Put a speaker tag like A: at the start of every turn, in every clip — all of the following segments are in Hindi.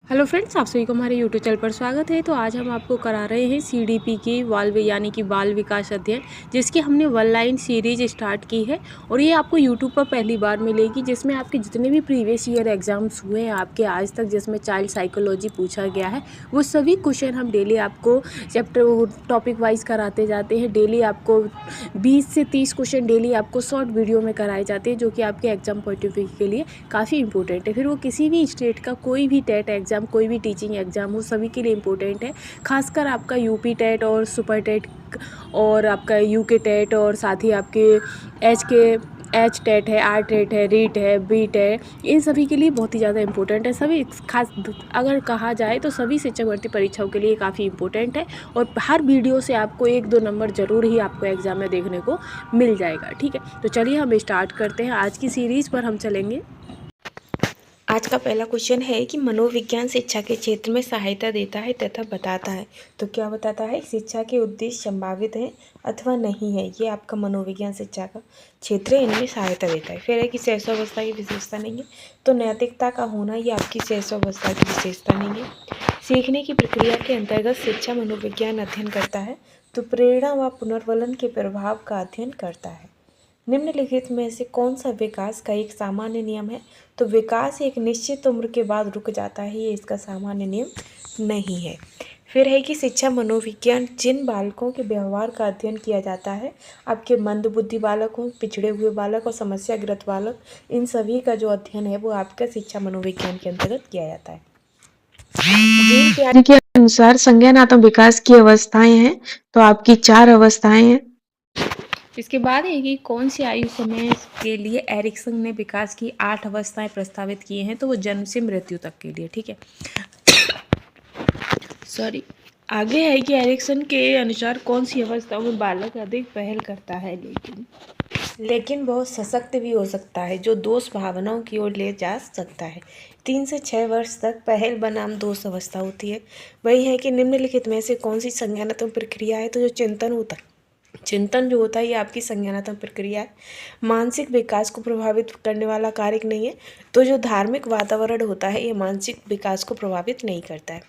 A: हेलो फ्रेंड्स, आप सभी को हमारे यूट्यूब चैनल पर स्वागत है। तो आज हम आपको करा रहे हैं सीडीपी की यानी कि बाल विकास अध्ययन, जिसकी हमने वन लाइन सीरीज स्टार्ट की है और ये आपको यूट्यूब पर पहली बार मिलेगी, जिसमें आपके जितने भी प्रीवियस ईयर एग्जाम्स हुए हैं आपके आज तक, जिसमें चाइल्ड साइकोलॉजी पूछा गया है, वो सभी क्वेश्चन हम डेली आपको चैप्टर टॉपिक वाइज कराते जाते हैं। डेली आपको 20 से 30 क्वेश्चन डेली आपको शॉर्ट वीडियो में कराए जाते हैं, जो कि आपके एग्जाम पॉइंट ऑफ व्यू के लिए काफ़ी इंपॉर्टेंट है। फिर वो किसी भी स्टेट का कोई भी टेट एग्ज़ाम, कोई भी टीचिंग एग्ज़ाम हो, सभी के लिए इम्पोर्टेंट है। खासकर आपका यूपी टेट और सुपर टेट और आपका यूके टेट और साथ ही आपके एच टेट है, आर टेट है, रीट है, बीट है, इन सभी के लिए बहुत ही ज़्यादा इंपॉर्टेंट है। सभी खास अगर कहा जाए तो सभी शिक्षक भर्ती परीक्षाओं के लिए काफ़ी इंपॉर्टेंट है और हर वीडियो से आपको 1-2 नंबर ज़रूर ही आपको एग्ज़ाम में देखने को मिल जाएगा। ठीक है, तो चलिए हम स्टार्ट करते हैं। आज की सीरीज़ पर हम चलेंगे।
B: आज का पहला क्वेश्चन है कि मनोविज्ञान शिक्षा के क्षेत्र में सहायता देता है तथा बताता है। तो क्या बताता है? शिक्षा के उद्देश्य संभावित है अथवा नहीं है। ये आपका मनोविज्ञान शिक्षा का क्षेत्र है, इनमें सहायता देता है। फिर है कि शैशवावस्था की विशेषता नहीं है, तो नैतिकता का होना ये आपकी शैशवावस्था की विशेषता नहीं है। सीखने की प्रक्रिया के अंतर्गत शिक्षा मनोविज्ञान अध्ययन करता है, तो प्रेरणा व पुनर्वलन के प्रभाव का अध्ययन करता है। निम्नलिखित में से कौन सा विकास का एक सामान्य नियम है? तो विकास एक निश्चित उम्र के बाद रुक जाता है, ये इसका सामान्य नियम नहीं है। फिर है कि शिक्षा मनोविज्ञान जिन बालकों के व्यवहार का अध्ययन किया जाता है, आपके मंदबुद्धि बालक हों, पिछड़े हुए बालक और समस्याग्रस्त बालक, इन सभी का जो अध्ययन है वो आपका शिक्षा मनोविज्ञान के अंतर्गत किया जाता है। जीन प्यारे के अनुसार संज्ञानात्मक विकास की अवस्थाएं हैं, तो आपकी 4 अवस्थाएं हैं।
A: इसके बाद है कि कौन सी आयु समय के लिए एरिक्सन ने विकास की 8 अवस्थाएं प्रस्तावित किए हैं? तो वो जन्म से मृत्यु तक के लिए। ठीक है, आगे है कि एरिक्सन के अनुसार कौन सी अवस्थाओं में बालक अधिक पहल करता है,
B: लेकिन बहुत सशक्त भी हो सकता है, जो दोष भावनाओं की ओर ले जा सकता है। 3 से 6 वर्ष तक पहल बनाम दोष अवस्था होती है। वही है कि निम्नलिखित में से कौन सी संज्ञानात्मक प्रक्रिया है? तो जो चिंतन होता है, चिंतन जो होता है ये आपकी संज्ञानात्मक प्रक्रिया है। मानसिक विकास को प्रभावित करने वाला कारक नहीं है। तो जो धार्मिक वातावरण होता है ये मानसिक विकास को प्रभावित नहीं करता है।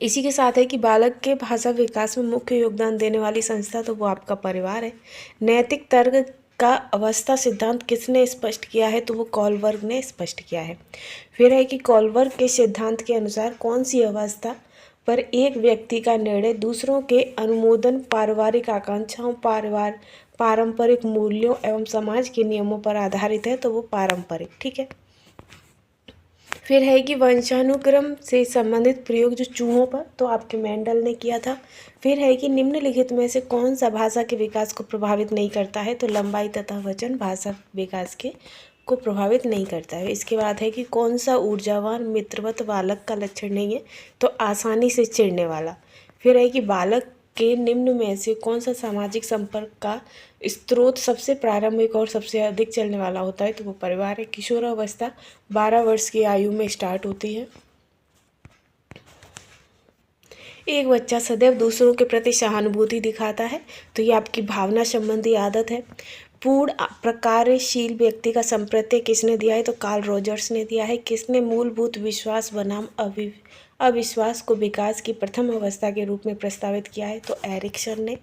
B: इसी के साथ है कि बालक के भाषा विकास में मुख्य योगदान देने वाली संस्था तो वो आपका परिवार है। नैतिक तर्क का अवस्था सिद्धांत किसने स्पष्ट किया है? तो वो कॉलबर्ग ने स्पष्ट किया है। फिर है कि कॉलबर्ग के सिद्धांत के अनुसार कौन सी अवस्था पर एक व्यक्ति का निर्णय दूसरों के अनुमोदन, पारिवारिक आकांक्षाओं, पारंपरिक मूल्यों एवं समाज के नियमों पर आधारित है? तो वो पारंपरिक। ठीक है। फिर है कि वंशानुक्रम से संबंधित प्रयोग जो चूहों पर, तो आपके मेंडल ने किया था। फिर है कि निम्नलिखित में से कौन सा भाषा के विकास को प्रभावित नहीं करता है? तो लंबाई तथा वजन भाषा विकास को प्रभावित नहीं करता है। इसके बाद है कि कौन सा ऊर्जावान मित्रवत बालक का लक्षण नहीं है? तो आसानी से चिढ़ने वाला। फिर है कि बालक के निम्न में से कौन सा सामाजिक संपर्क का स्रोत सबसे प्रारंभिक और सबसे अधिक चलने वाला होता है? तो वो परिवार है। किशोरावस्था 12 वर्ष की आयु में स्टार्ट होती है। एक बच्चा सदैव दूसरों के प्रति सहानुभूति दिखाता है, तो ये आपकी भावना संबंधी आदत है। पूर्ण प्रकारशील व्यक्ति का संप्रत्यय किसने दिया है? तो कार्ल रॉजर्स ने दिया है। किसने मूलभूत विश्वास बनाम अविश्वास को विकास की प्रथम अवस्था के रूप में प्रस्तावित किया है? तो एरिक्सन ने।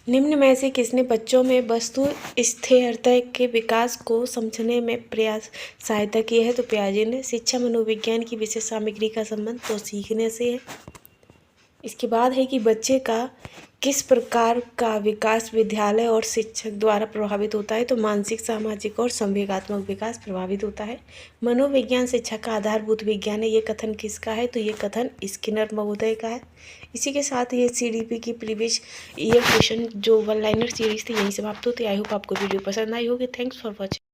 B: निम्न में से किसने बच्चों में वस्तु स्थिरता के विकास को समझने में प्रयास सहायता की है? तो पियाजे ने। शिक्षा मनोविज्ञान की विशेष सामग्री का संबंध तो सीखने से है। इसके बाद है कि बच्चे का किस प्रकार का विकास विद्यालय और शिक्षक द्वारा प्रभावित होता है? तो मानसिक, सामाजिक और संवेगात्मक विकास प्रभावित होता है। मनोविज्ञान शिक्षा का आधारभूत विज्ञान है, ये कथन किसका है? तो ये कथन स्किनर महोदय का है। इसी के साथ ये सीडीपी की प्रीवियस ईयर क्वेश्चन जो वन लाइनर सीरीज थी यहीं समाप्त होती है। आई होप आपको वीडियो पसंद आई होगी। Thanks for watching.